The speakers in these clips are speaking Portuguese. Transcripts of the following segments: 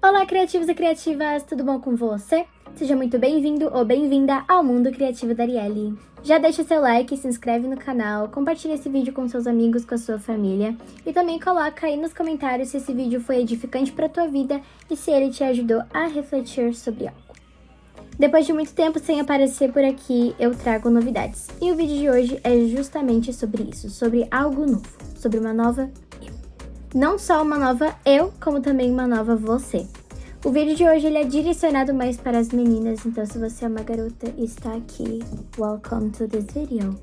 Olá, criativos e criativas, tudo bom com você? Seja muito bem-vindo ou bem-vinda ao mundo criativo da Arielle. Já deixa seu like, se inscreve no canal, compartilha esse vídeo com seus amigos, com a sua família e também coloca aí nos comentários se esse vídeo foi edificante para tua vida e se ele te ajudou a refletir sobre algo. Depois de muito tempo sem aparecer por aqui, eu trago novidades. E o vídeo de hoje é justamente sobre isso, sobre algo novo, sobre uma nova eu. Não só uma nova eu, como também uma nova você. O vídeo de hoje ele é direcionado mais para as meninas, então se você é uma garota e está aqui, welcome to this video.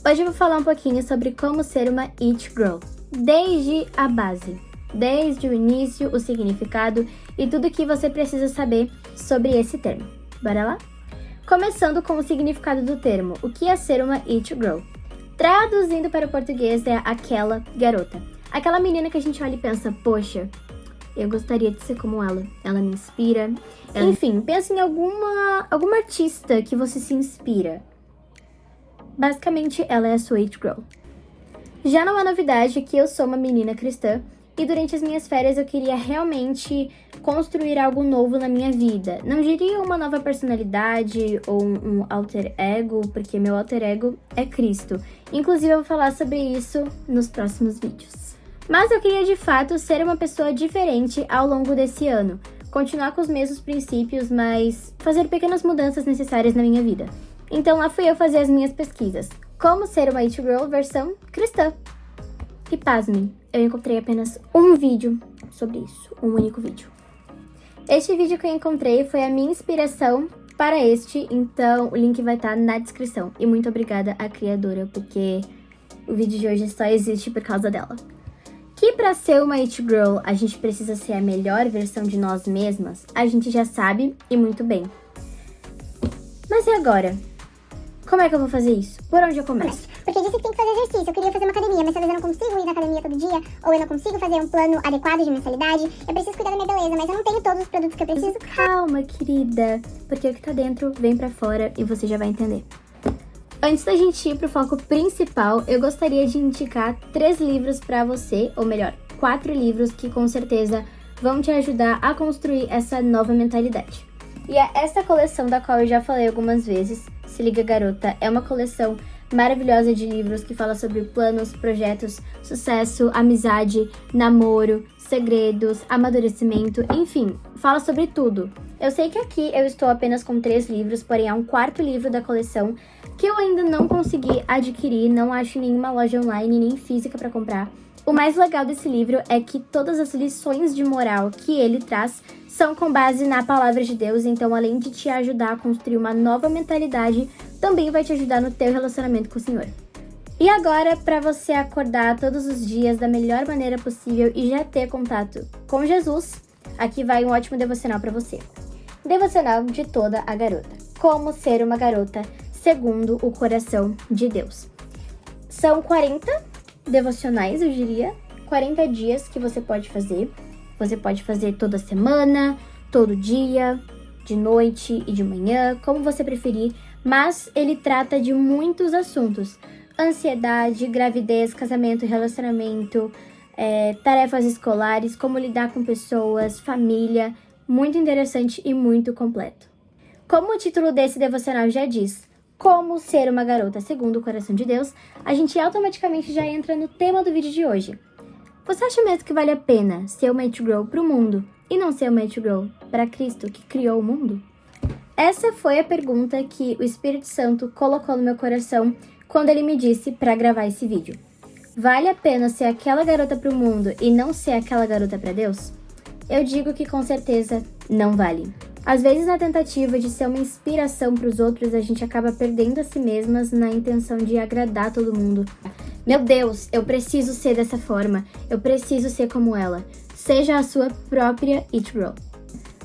Hoje eu vou falar um pouquinho sobre como ser uma it girl, desde a base, desde o início, o significado e tudo que você precisa saber sobre esse termo. Bora lá? Começando com o significado do termo, o que é ser uma it girl? Traduzindo para o português é aquela garota. Aquela menina que a gente olha e pensa, poxa, eu gostaria de ser como ela me inspira. Enfim, pensa em alguma artista que você se inspira. Basicamente, ela é a sua it girl. Já não é novidade que eu sou uma menina cristã e durante as minhas férias eu queria realmente construir algo novo na minha vida. Não diria uma nova personalidade ou um alter ego, porque meu alter ego é Cristo. Inclusive, eu vou falar sobre isso nos próximos vídeos. Mas eu queria, de fato, ser uma pessoa diferente ao longo desse ano. Continuar com os mesmos princípios, mas fazer pequenas mudanças necessárias na minha vida. Então lá fui eu fazer as minhas pesquisas. Como ser uma it girl versão cristã. E pasmem, eu encontrei apenas um vídeo sobre isso, um único vídeo. Este vídeo que eu encontrei foi a minha inspiração para este, então o link vai estar na descrição. E muito obrigada à criadora, porque o vídeo de hoje só existe por causa dela. Que para ser uma it girl a gente precisa ser a melhor versão de nós mesmas, a gente já sabe e muito bem. Mas e agora? Como é que eu vou fazer isso? Por onde eu começo? Porque disse que tem que fazer exercício. Eu queria fazer uma academia, mas talvez eu não consigo ir na academia todo dia, ou eu não consigo fazer um plano adequado de mensalidade. Eu preciso cuidar da minha beleza, mas eu não tenho todos os produtos que eu preciso. Calma, querida, porque o que tá dentro vem pra fora e você já vai entender. Antes da gente ir pro foco principal, eu gostaria de indicar 3 livros pra você, ou melhor, 4 livros que com certeza vão te ajudar a construir essa nova mentalidade. E é essa coleção da qual eu já falei algumas vezes, Se Liga Garota, é uma coleção maravilhosa de livros que fala sobre planos, projetos, sucesso, amizade, namoro, segredos, amadurecimento, enfim, fala sobre tudo. Eu sei que aqui eu estou apenas com 3 livros, porém há um 4º livro da coleção que eu ainda não consegui adquirir, não acho em nenhuma loja online, nem física para comprar. O mais legal desse livro é que todas as lições de moral que ele traz são com base na palavra de Deus, então além de te ajudar a construir uma nova mentalidade, também vai te ajudar no teu relacionamento com o Senhor. E agora, para você acordar todos os dias da melhor maneira possível e já ter contato com Jesus, aqui vai um ótimo devocional para você. Devocional de toda a garota. Como ser uma garota segundo o coração de Deus. São 40 devocionais, eu diria, 40 dias que você pode fazer. Você pode fazer toda semana, todo dia, de noite e de manhã, como você preferir, mas ele trata de muitos assuntos. Ansiedade, gravidez, casamento, relacionamento, tarefas escolares, como lidar com pessoas, família, muito interessante e muito completo. Como o título desse devocional já diz, como ser uma garota segundo o coração de Deus, a gente automaticamente já entra no tema do vídeo de hoje. Você acha mesmo que vale a pena ser uma it girl pro mundo e não ser uma it girl para Cristo que criou o mundo? Essa foi a pergunta que o Espírito Santo colocou no meu coração quando ele me disse para gravar esse vídeo. Vale a pena ser aquela garota pro mundo e não ser aquela garota para Deus? Eu digo que com certeza não vale. Às vezes, na tentativa de ser uma inspiração para os outros, a gente acaba perdendo a si mesmas na intenção de agradar todo mundo. Meu Deus, eu preciso ser dessa forma, eu preciso ser como ela. Seja a sua própria it girl.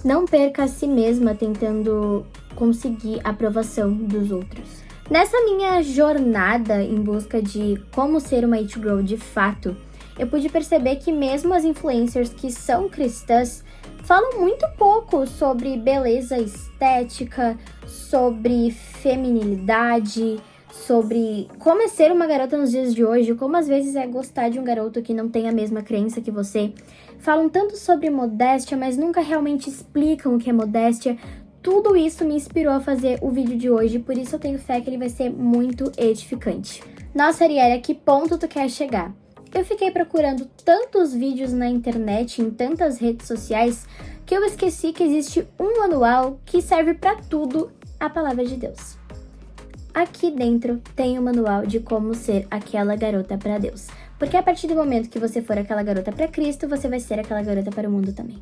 Não perca a si mesma tentando conseguir a aprovação dos outros. Nessa minha jornada em busca de como ser uma it girl de fato, eu pude perceber que mesmo as influencers que são cristãs falam muito pouco sobre beleza estética, sobre feminilidade, sobre como é ser uma garota nos dias de hoje, como às vezes é gostar de um garoto que não tem a mesma crença que você. falam tanto sobre modéstia, mas nunca realmente explicam o que é modéstia. Tudo isso me inspirou a fazer o vídeo de hoje, por isso eu tenho fé que ele vai ser muito edificante. Nossa, Arielle, a que ponto tu quer chegar? Eu fiquei procurando tantos vídeos na internet, em tantas redes sociais, que eu esqueci que existe um manual que serve para tudo, a palavra de Deus. Aqui dentro tem o manual de como ser aquela garota para Deus. Porque a partir do momento que você for aquela garota para Cristo, você vai ser aquela garota para o mundo também.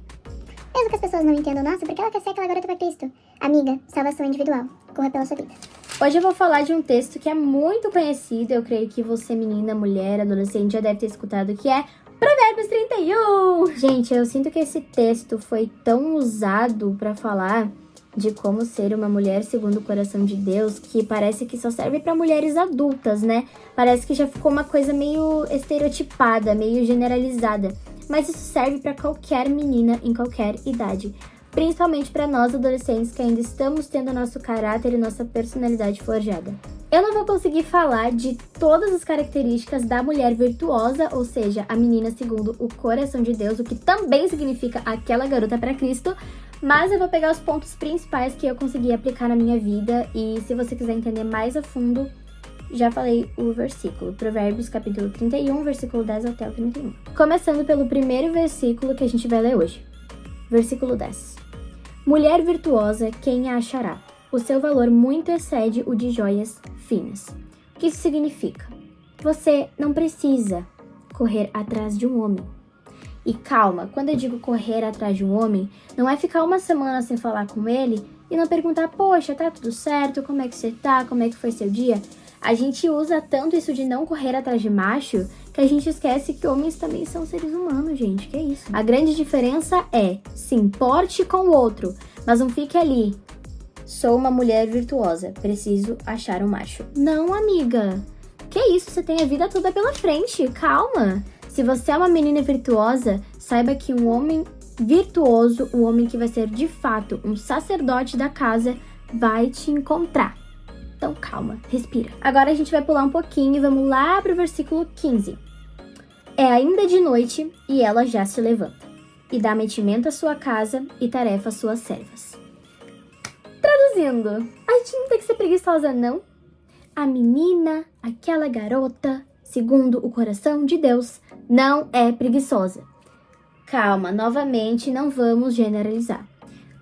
Mesmo que as pessoas não entendam, nossa, por que ela quer ser aquela garota pra Cristo? Amiga, salvação individual. Corra pela sua vida. Hoje eu vou falar de um texto que é muito conhecido, eu creio que você, menina, mulher, adolescente, já deve ter escutado, que é Provérbios 31! Gente, eu sinto que esse texto foi tão usado pra falar de como ser uma mulher segundo o coração de Deus, que parece que só serve pra mulheres adultas, né? Parece que já ficou uma coisa meio estereotipada, meio generalizada. Mas isso serve pra qualquer menina em qualquer idade. Principalmente para nós adolescentes que ainda estamos tendo nosso caráter e nossa personalidade forjada. Eu não vou conseguir falar de todas as características da mulher virtuosa, ou seja, a menina segundo o coração de Deus, o que também significa aquela garota para Cristo, mas eu vou pegar os pontos principais que eu consegui aplicar na minha vida e se você quiser entender mais a fundo, já falei o versículo, Provérbios capítulo 31, versículo 10 até o 31. Começando pelo primeiro versículo que a gente vai ler hoje. Versículo 10. Mulher virtuosa, quem a achará? O seu valor muito excede o de joias finas. O que isso significa? Você não precisa correr atrás de um homem. E calma, quando eu digo correr atrás de um homem, não é ficar uma semana sem falar com ele e não perguntar, poxa, tá tudo certo? Como é que você tá? Como é que foi seu dia? A gente usa tanto isso de não correr atrás de macho que a gente esquece que homens também são seres humanos, gente. Que isso? A grande diferença é se importe com o outro, mas não fique ali. Sou uma mulher virtuosa, preciso achar um macho. Não, amiga. Que isso? Você tem a vida toda pela frente. Calma. Se você é uma menina virtuosa, saiba que um homem virtuoso, um homem que vai ser de fato um sacerdote da casa, vai te encontrar. Então calma, respira. Agora a gente vai pular um pouquinho e vamos lá pro versículo 15. É ainda de noite e ela já se levanta, e dá mantimento à sua casa e tarefa às suas servas. Traduzindo, a gente não tem que ser preguiçosa, não. A menina, aquela garota, segundo o coração de Deus, não é preguiçosa. Calma, novamente, não vamos generalizar.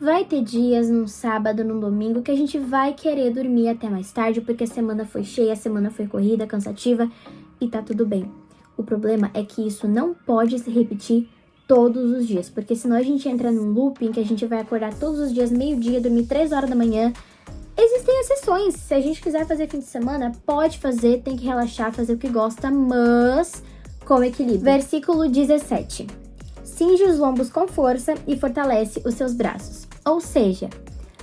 Vai ter dias, num sábado, num domingo, que a gente vai querer dormir até mais tarde, porque a semana foi cheia, a semana foi corrida, cansativa, e tá tudo bem. O problema é que isso não pode se repetir todos os dias, porque senão a gente entra num looping que a gente vai acordar todos os dias, meio-dia, dormir 3 horas da manhã. Existem exceções, se a gente quiser fazer fim de semana, pode fazer, tem que relaxar, fazer o que gosta, mas com equilíbrio. Versículo 17. Cinge os lombos com força e fortalece os seus braços. Ou seja,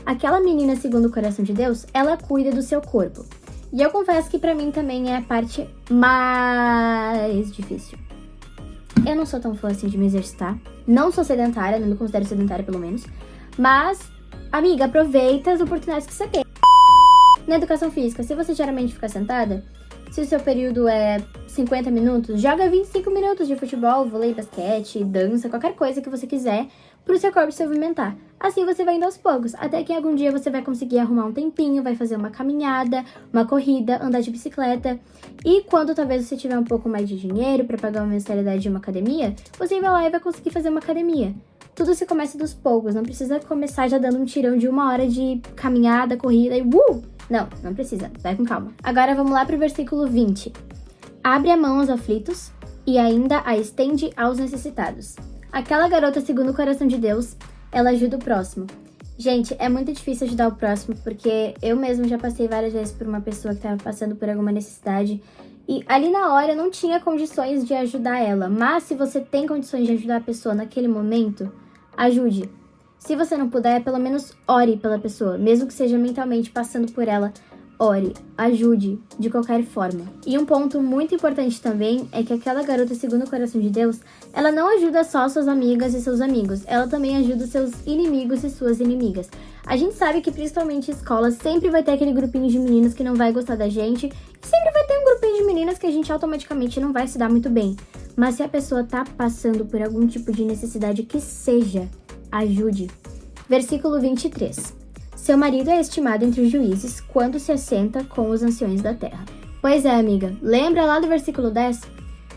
aquela menina segundo o coração de Deus, ela cuida do seu corpo. E eu confesso que pra mim também é a parte mais difícil. Eu não sou tão fã assim de me exercitar. Não sou sedentária, não me considero sedentária pelo menos. Mas, amiga, aproveita as oportunidades que você tem. Na educação física, se você geralmente fica sentada, se o seu período é 50 minutos, joga 25 minutos de futebol, vôlei, basquete, dança, qualquer coisa que você quiser pro seu corpo se movimentar. Assim você vai indo aos poucos, até que algum dia você vai conseguir arrumar um tempinho, vai fazer uma caminhada, uma corrida, andar de bicicleta. E quando talvez você tiver um pouco mais de dinheiro para pagar uma mensalidade de uma academia, você vai lá e vai conseguir fazer uma academia. Tudo se começa dos poucos, não precisa começar já dando um tirão de 1 hora de caminhada, corrida e Não, não precisa, vai com calma. Agora vamos lá pro versículo 20. Abre a mão aos aflitos e ainda a estende aos necessitados. Aquela garota segundo o coração de Deus, ela ajuda o próximo. Gente, é muito difícil ajudar o próximo, porque eu mesmo já passei várias vezes por uma pessoa que estava passando por alguma necessidade e ali na hora eu não tinha condições de ajudar ela. Mas se você tem condições de ajudar a pessoa naquele momento, ajude. Se você não puder, pelo menos ore pela pessoa, mesmo que seja mentalmente passando por ela. Ore, ajude, de qualquer forma. E um ponto muito importante também é que aquela garota segundo o coração de Deus, ela não ajuda só suas amigas e seus amigos, ela também ajuda seus inimigos e suas inimigas. A gente sabe que principalmente em escola sempre vai ter aquele grupinho de meninas que não vai gostar da gente, e sempre vai ter um grupinho de meninas que a gente automaticamente não vai se dar muito bem. Mas se a pessoa tá passando por algum tipo de necessidade que seja, ajude. Versículo 23. Seu marido é estimado entre os juízes quando se assenta com os anciões da terra. Pois é, amiga, lembra lá do versículo 10?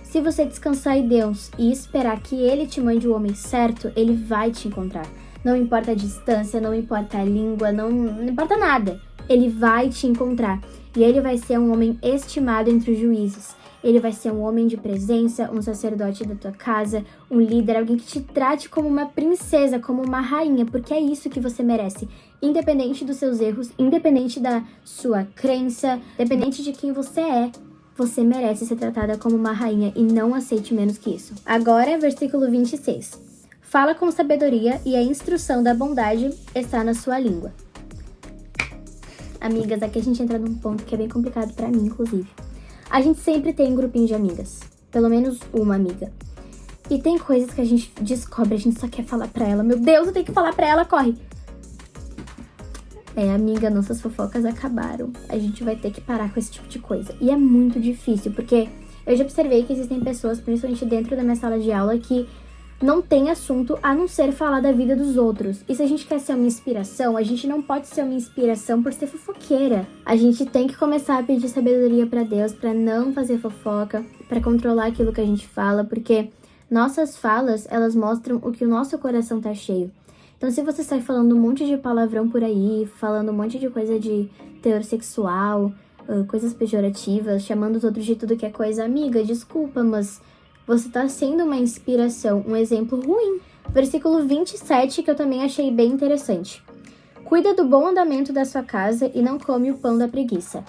Se você descansar em Deus e esperar que Ele te mande o homem certo, Ele vai te encontrar. Não importa a distância, não importa a língua, não importa nada. Ele vai te encontrar. E ele vai ser um homem estimado entre os juízes. Ele vai ser um homem de presença, um sacerdote da tua casa, um líder, alguém que te trate como uma princesa, como uma rainha, porque é isso que você merece. Independente dos seus erros, independente da sua crença, independente de quem você merece ser tratada como uma rainha e não aceite menos que isso. Agora, versículo 26. Fala com sabedoria e a instrução da bondade está na sua língua. Amigas, aqui a gente entra num ponto que é bem complicado pra mim, inclusive. A gente sempre tem um grupinho de amigas, pelo menos uma amiga. E tem coisas que a gente descobre, a gente só quer falar pra ela. Meu Deus, eu tenho que falar pra ela, corre! Amiga, nossas fofocas acabaram. A gente vai ter que parar com esse tipo de coisa. E é muito difícil, porque eu já observei que existem pessoas, principalmente dentro da minha sala de aula, que não tem assunto a não ser falar da vida dos outros. E se a gente quer ser uma inspiração, a gente não pode ser uma inspiração por ser fofoqueira. A gente tem que começar a pedir sabedoria pra Deus, pra não fazer fofoca, pra controlar aquilo que a gente fala, porque nossas falas, elas mostram o que o nosso coração tá cheio. Então, se você sai falando um monte de palavrão por aí, falando um monte de coisa de teor sexual, coisas pejorativas, chamando os outros de tudo que é coisa, amiga, desculpa, mas você tá sendo uma inspiração, um exemplo ruim. Versículo 27, que eu também achei bem interessante. Cuida do bom andamento da sua casa e não come o pão da preguiça.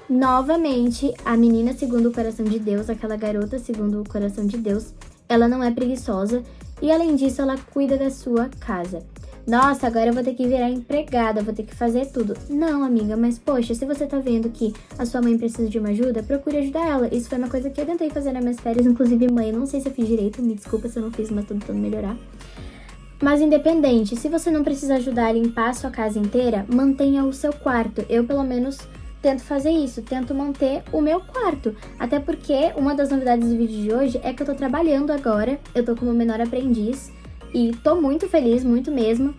Novamente, a menina segundo o coração de Deus, aquela garota segundo o coração de Deus, ela não é preguiçosa e, além disso, ela cuida da sua casa. Nossa, agora eu vou ter que virar empregada, vou ter que fazer tudo. Não, amiga, mas poxa, se você tá vendo que a sua mãe precisa de uma ajuda, procure ajudar ela. Isso foi uma coisa que eu tentei fazer nas minhas férias, inclusive mãe, eu não sei se eu fiz direito, me desculpa se eu não fiz, mas tô tentando melhorar. Mas independente, se você não precisa ajudar a limpar a sua casa inteira, mantenha o seu quarto. Eu, pelo menos, tento fazer isso, tento manter o meu quarto. Até porque uma das novidades do vídeo de hoje é que eu tô trabalhando agora, eu tô como menor aprendiz, e tô muito feliz, muito mesmo.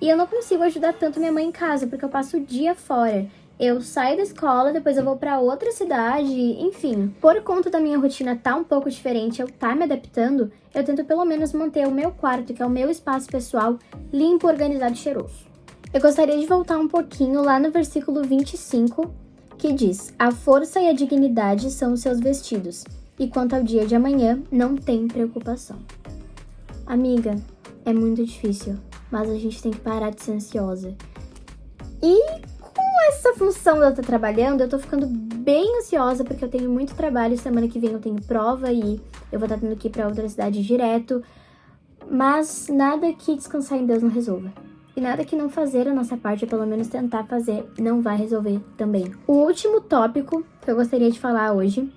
E eu não consigo ajudar tanto minha mãe em casa, porque eu passo o dia fora. Eu saio da escola, depois eu vou pra outra cidade, enfim. Por conta da minha rotina tá um pouco diferente, eu tá me adaptando, eu tento pelo menos manter o meu quarto, que é o meu espaço pessoal, limpo, organizado e cheiroso. Eu gostaria de voltar um pouquinho lá no versículo 25, que diz: a força e a dignidade são os seus vestidos, e quanto ao dia de amanhã, não tem preocupação. Amiga, é muito difícil, mas a gente tem que parar de ser ansiosa. E com essa função de eu estar trabalhando, eu tô ficando bem ansiosa, porque eu tenho muito trabalho, semana que vem eu tenho prova e eu vou estar tendo que ir pra outra cidade direto, mas nada que descansar em Deus não resolva. E nada que não fazer a nossa parte, ou pelo menos tentar fazer, não vai resolver também. O último tópico que eu gostaria de falar hoje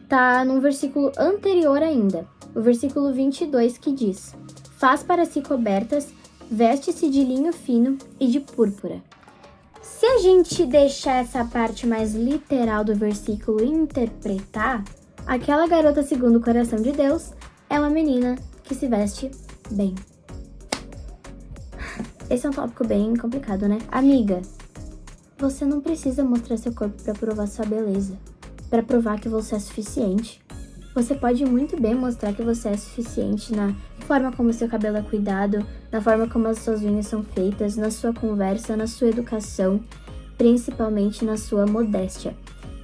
tá num versículo anterior ainda, o versículo 22, que diz: faz para si cobertas, veste-se de linho fino e de púrpura. Se a gente deixar essa parte mais literal do versículo interpretar, aquela garota segundo o coração de Deus é uma menina que se veste bem. Esse é um tópico bem complicado, né? Amiga, você não precisa mostrar seu corpo para provar sua beleza, para provar que você é suficiente. Você pode muito bem mostrar que você é suficiente na forma como seu cabelo é cuidado, na forma como as suas unhas são feitas, na sua conversa, na sua educação, principalmente na sua modéstia.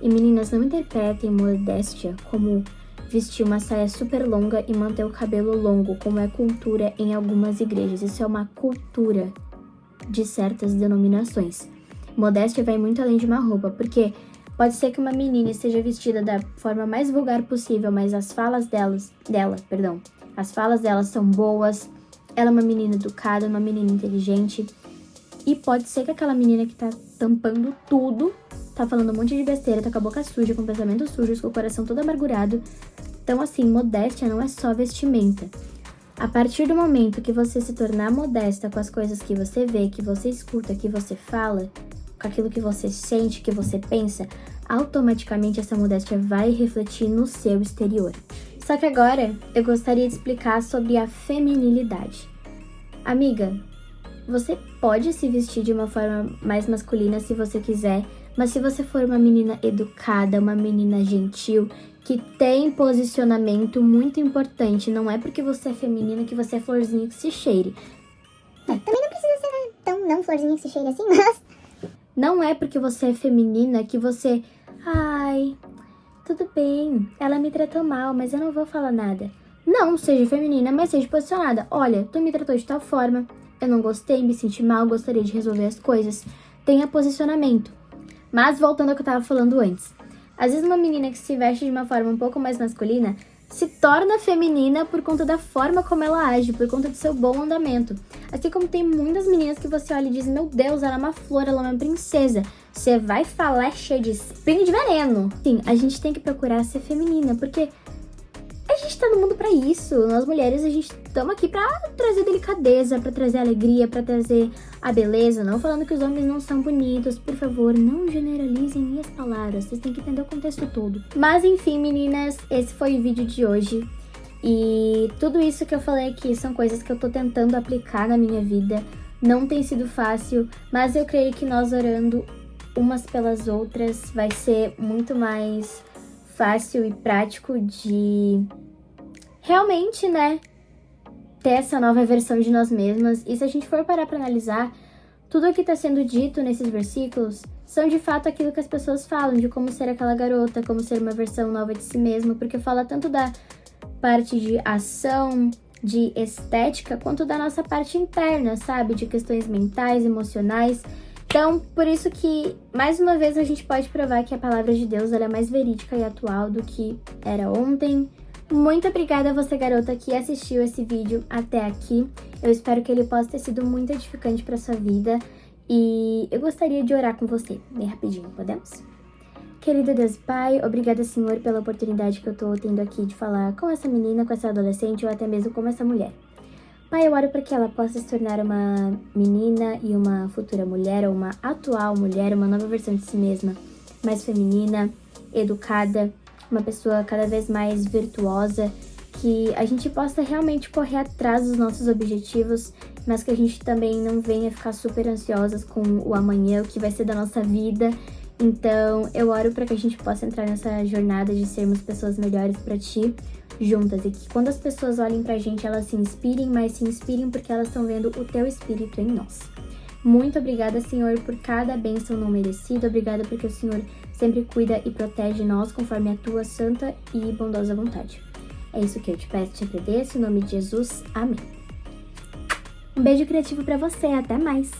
E meninas, não interpretem modéstia como vestir uma saia super longa e manter o cabelo longo, como é cultura em algumas igrejas. Isso é uma cultura de certas denominações. Modéstia vai muito além de uma roupa, porque pode ser que uma menina esteja vestida da forma mais vulgar possível, mas as falas dela são boas, ela é uma menina educada, uma menina inteligente, e pode ser que aquela menina que tá tampando tudo, tá falando um monte de besteira, tá com a boca suja, com pensamentos sujos, com o coração todo amargurado. Então, assim, modéstia não é só vestimenta. A partir do momento que você se tornar modesta com as coisas que você vê, que você escuta, que você fala, com aquilo que você sente, que você pensa, automaticamente essa modéstia vai refletir no seu exterior. Só que agora eu gostaria de explicar sobre a feminilidade. Amiga, você pode se vestir de uma forma mais masculina se você quiser, mas se você for uma menina educada, uma menina gentil, que tem posicionamento muito importante, não é porque você é feminina que você é florzinha que se cheire. Também não precisa ser tão florzinha que se cheire assim, mas... Não é porque você é feminina que você... Ai, tudo bem, ela me tratou mal, mas eu não vou falar nada. Não, seja feminina, mas seja posicionada. Olha, tu me tratou de tal forma, eu não gostei, me senti mal, gostaria de resolver as coisas. Tenha posicionamento. Mas voltando ao que eu tava falando antes. Às vezes uma menina que se veste de uma forma um pouco mais masculina se torna feminina por conta da forma como ela age, por conta do seu bom andamento. Assim como tem muitas meninas que você olha e diz, meu Deus, ela é uma flor, ela é uma princesa. Você vai falar cheia de espinho de veneno. Sim, a gente tem que procurar ser feminina, porque a gente tá no mundo pra isso. Nós mulheres, a gente estamos aqui pra trazer delicadeza, pra trazer alegria, pra trazer a beleza. Não falando que os homens não são bonitos. Por favor, não generalizem minhas palavras. Vocês têm que entender o contexto todo. Mas enfim, meninas, esse foi o vídeo de hoje. E tudo isso que eu falei aqui são coisas que eu tô tentando aplicar na minha vida. Não tem sido fácil, mas eu creio que nós orando umas pelas outras vai ser muito mais fácil e prático de realmente, né, ter essa nova versão de nós mesmas. E se a gente for parar pra analisar, tudo o que tá sendo dito nesses versículos são de fato aquilo que as pessoas falam, de como ser aquela garota, como ser uma versão nova de si mesma, porque fala tanto da parte de ação, de estética, quanto da nossa parte interna, sabe? De questões mentais, emocionais. Então, por isso que, mais uma vez, a gente pode provar que a palavra de Deus ela é mais verídica e atual do que era ontem. Muito obrigada a você, garota, que assistiu esse vídeo até aqui. Eu espero que ele possa ter sido muito edificante para sua vida. E eu gostaria de orar com você, bem rapidinho, podemos? Querido Deus e Pai, obrigada, Senhor, pela oportunidade que eu tô tendo aqui de falar com essa menina, com essa adolescente ou até mesmo com essa mulher. Pai, eu oro para que ela possa se tornar uma menina e uma futura mulher, ou uma atual mulher, uma nova versão de si mesma, mais feminina, educada, uma pessoa cada vez mais virtuosa, que a gente possa realmente correr atrás dos nossos objetivos, mas que a gente também não venha ficar super ansiosas com o amanhã, o que vai ser da nossa vida. Então, eu oro para que a gente possa entrar nessa jornada de sermos pessoas melhores para Ti, juntas, e que quando as pessoas olhem pra gente, elas se inspirem, mas se inspirem porque elas estão vendo o Teu Espírito em nós. Muito obrigada, Senhor, por cada bênção não merecida. Obrigada porque o Senhor sempre cuida e protege nós conforme a Tua santa e bondosa vontade. É isso que eu te peço, te agradeço, em nome de Jesus. Amém. Um beijo criativo pra você, até mais!